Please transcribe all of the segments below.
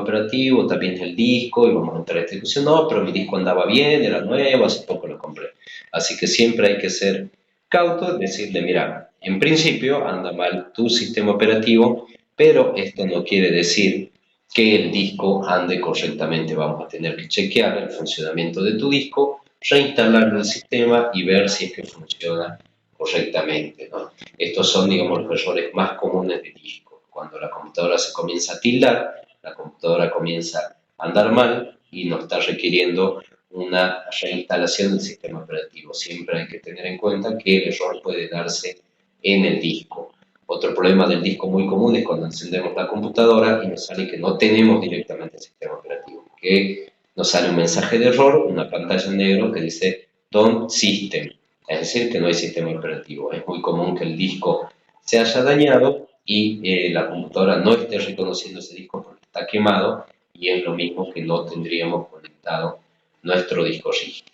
operativo, también el disco, y vamos a entrar a esta discusión. No, pero mi disco andaba bien, era nuevo, hace poco lo compré. Así que siempre hay que ser cauto, decirle, mira, en principio anda mal tu sistema operativo, pero esto no quiere decir que el disco ande correctamente. Vamos a tener que chequear el funcionamiento de tu disco, reinstalar el sistema y ver si es que funciona correctamente, ¿no? Estos son, digamos, los errores más comunes de disco. Cuando la computadora se comienza a tildar, la computadora comienza a andar mal y nos está requiriendo una reinstalación del sistema operativo. Siempre hay que tener en cuenta que el error puede darse en el disco. Otro problema del disco muy común es cuando encendemos la computadora y nos sale que no tenemos directamente el sistema operativo, que nos sale un mensaje de error, una pantalla en negro que dice Don't System, es decir, que no hay sistema operativo. Es muy común que el disco se haya dañado y la computadora no esté reconociendo ese disco porque está quemado, y es lo mismo que no tendríamos conectado nuestro disco rígido.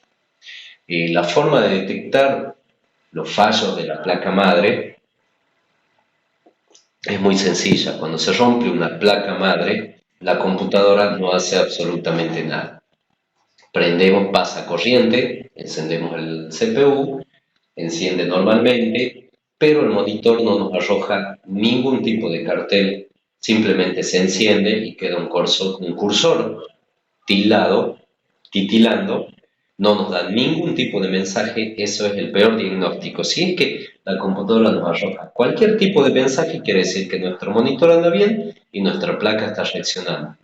La forma de detectar los fallos de la placa madre es muy sencilla. Cuando se rompe una placa madre, la computadora no hace absolutamente nada. Prendemos, pasa corriente, encendemos el CPU, enciende normalmente, pero el monitor no nos arroja ningún tipo de cartel, simplemente se enciende y queda un cursor tildado, titilando, no nos da ningún tipo de mensaje. Eso es el peor diagnóstico. Si es que la computadora nos arroja cualquier tipo de mensaje, quiere decir que nuestro monitor anda bien y nuestra placa está reaccionando.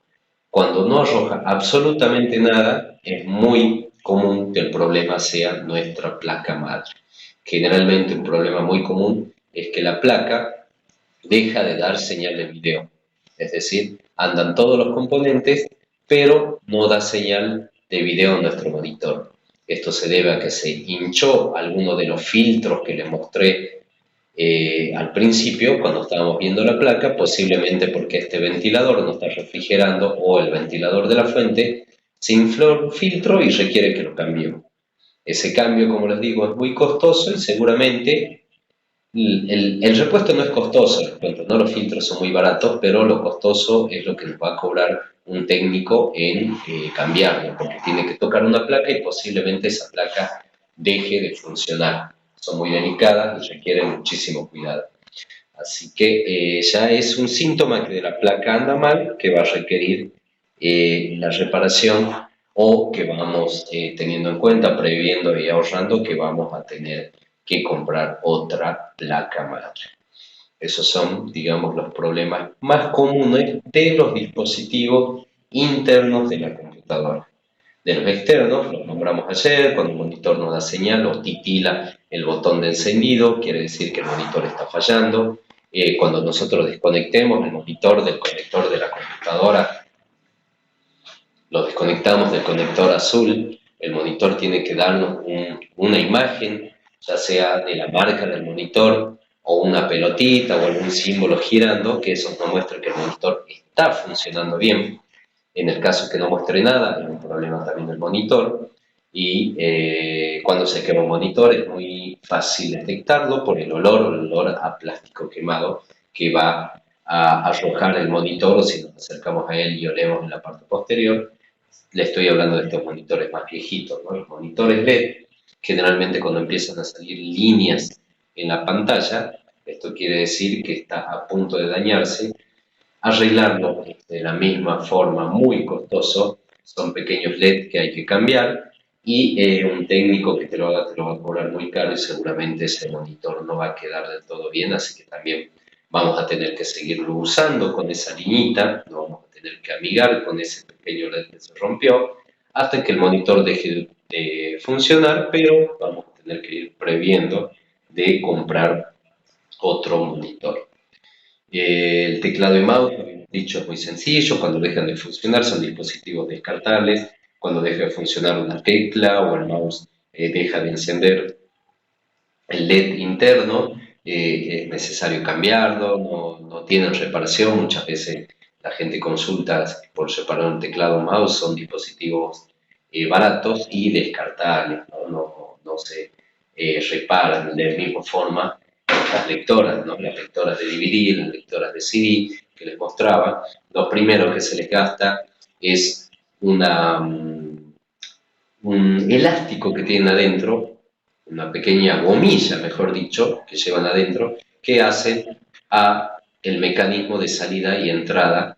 Cuando no arroja absolutamente nada, es muy común que el problema sea nuestra placa madre. Generalmente un problema muy común es que la placa deja de dar señal de video. Es decir, andan todos los componentes, pero no da señal de video a nuestro monitor. Esto se debe a que se hinchó alguno de los filtros que les mostré al principio, cuando estábamos viendo la placa, posiblemente porque este ventilador no está refrigerando o el ventilador de la fuente se infló el filtro y requiere que lo cambiemos. Ese cambio, como les digo, es muy costoso y seguramente el repuesto no es costoso, les cuento, ¿no? Los filtros son muy baratos, pero lo costoso es lo que nos va a cobrar un técnico en cambiarlo, porque tiene que tocar una placa y posiblemente esa placa deje de funcionar. Son muy delicadas y requieren muchísimo cuidado. Así que ya es un síntoma que de la placa anda mal, que va a requerir la reparación, o que vamos teniendo en cuenta, previendo y ahorrando, que vamos a tener que comprar otra placa madre. Esos son, digamos, los problemas más comunes de los dispositivos internos de la computadora. De los externos, los nombramos ayer, cuando el monitor no da señal o titila el botón de encendido, quiere decir que el monitor está fallando. Cuando nosotros desconectemos el monitor del conector de la computadora, lo desconectamos del conector azul, el monitor tiene que darnos una imagen, ya sea de la marca del monitor o una pelotita o algún símbolo girando, que eso nos muestra que el monitor está funcionando bien. En el caso que no muestre nada, hay un problema también del monitor. Y cuando se quema un monitor es muy fácil detectarlo por el olor a plástico quemado que va a arrojar el monitor, o si nos acercamos a él y olemos en la parte posterior. Le estoy hablando de estos monitores más viejitos, ¿no? Los monitores LED, generalmente cuando empiezan a salir líneas en la pantalla, esto quiere decir que está a punto de dañarse. Arreglarlo de la misma forma, muy costoso, son pequeños LED que hay que cambiar, y un técnico que te lo haga te lo va a cobrar muy caro, y seguramente ese monitor no va a quedar del todo bien, así que también vamos a tener que seguirlo usando con esa liñita, lo vamos a tener que amigar con ese pequeño LED que se rompió hasta que el monitor deje de funcionar, pero vamos a tener que ir previendo de comprar otro monitor. El teclado y mouse, lo habíamos dicho, es muy sencillo. Cuando dejan de funcionar son dispositivos descartables. Cuando deja de funcionar una tecla o el mouse deja de encender el LED interno, es necesario cambiarlo, no tienen reparación. Muchas veces la gente consulta por separar un teclado o mouse, son dispositivos baratos y descartables, no se reparan de la misma forma las lectoras, ¿no? Las lectoras de DVD, las lectoras de CD, que les mostraba, lo primero que se les gasta es un elástico que tienen adentro, una pequeña gomilla, mejor dicho, que llevan adentro, que hacen a el mecanismo de salida y entrada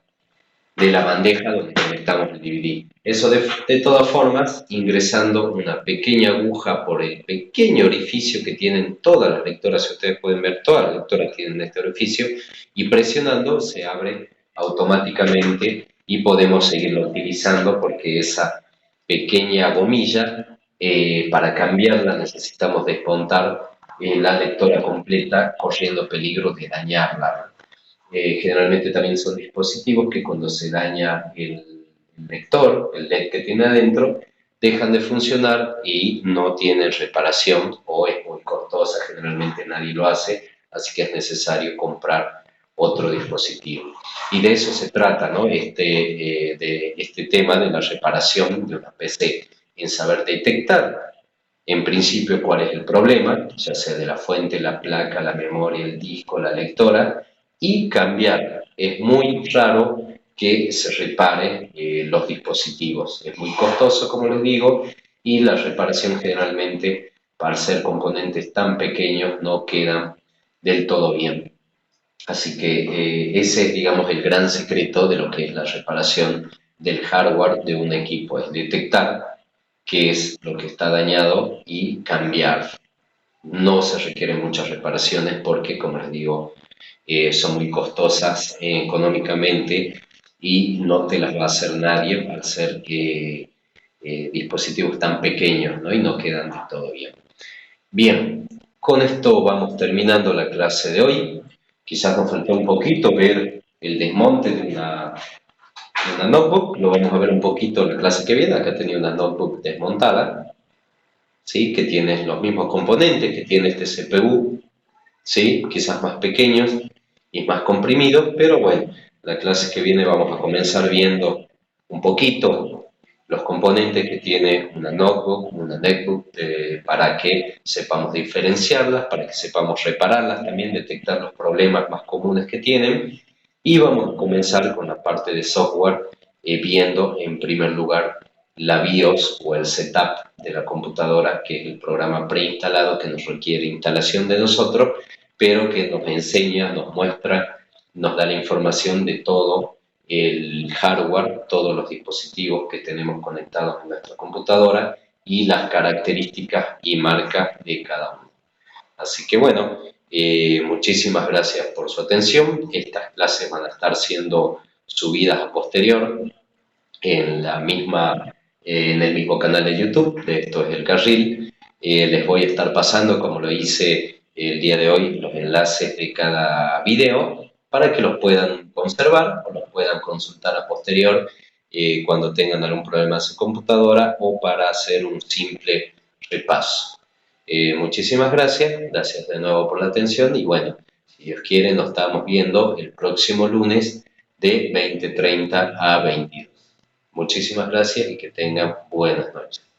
de la bandeja donde conectamos el DVD. Eso de todas formas, ingresando una pequeña aguja por el pequeño orificio que tienen todas las lectoras, si ustedes pueden ver, todas las lectoras tienen este orificio, y presionando se abre automáticamente y podemos seguirlo utilizando porque esa pequeña gomilla, para cambiarla necesitamos desmontar la lectora completa corriendo peligro de dañarla. Generalmente también son dispositivos que cuando se daña el lector, el LED que tiene adentro, dejan de funcionar y no tienen reparación o es muy costosa, generalmente nadie lo hace, así que es necesario comprar otro dispositivo. Y de eso se trata, ¿no? De este tema de la reparación de una PC, en saber detectar en principio cuál es el problema, ya sea de la fuente, la placa, la memoria, el disco, la lectora, y cambiar. Es muy raro que se repare los dispositivos. Es muy costoso, como les digo, y la reparación generalmente, para ser componentes tan pequeños, no quedan del todo bien. Así que ese es, digamos, el gran secreto de lo que es la reparación del hardware de un equipo, es detectar qué es lo que está dañado y cambiar. No se requieren muchas reparaciones porque, como les digo, son muy costosas económicamente y no te las va a hacer nadie al ser dispositivos tan pequeños, ¿no? Y no quedan de todo bien. Bien, con esto vamos terminando la clase de hoy. Quizás nos faltó un poquito ver el desmonte de una notebook, lo vamos a ver un poquito en la clase que viene. Acá tenía una notebook desmontada, ¿sí? Que tiene los mismos componentes que tiene este CPU, ¿sí? Quizás más pequeños y más comprimidos, pero bueno, la clase que viene vamos a comenzar viendo un poquito los componentes que tiene una notebook, una netbook, para que sepamos diferenciarlas, para que sepamos repararlas, también detectar los problemas más comunes que tienen. Y vamos a comenzar con la parte de software, viendo en primer lugar la BIOS o el setup de la computadora, que es el programa preinstalado que nos requiere instalación de nosotros, pero que nos enseña, nos muestra, nos da la información de todo el hardware, todos los dispositivos que tenemos conectados en nuestra computadora y las características y marcas de cada uno. Así que bueno, muchísimas gracias por su atención. Estas clases van a estar siendo subidas a posterior en en el mismo canal de YouTube, de Esto es el Carril. Les voy a estar pasando, como lo hice el día de hoy, los enlaces de cada video para que los puedan conservar o los puedan consultar a posterior cuando tengan algún problema en su computadora o para hacer un simple repaso. Muchísimas gracias de nuevo por la atención y bueno, si Dios quiere nos estamos viendo el próximo lunes de 20:30 a 22. Muchísimas gracias y que tengan buenas noches.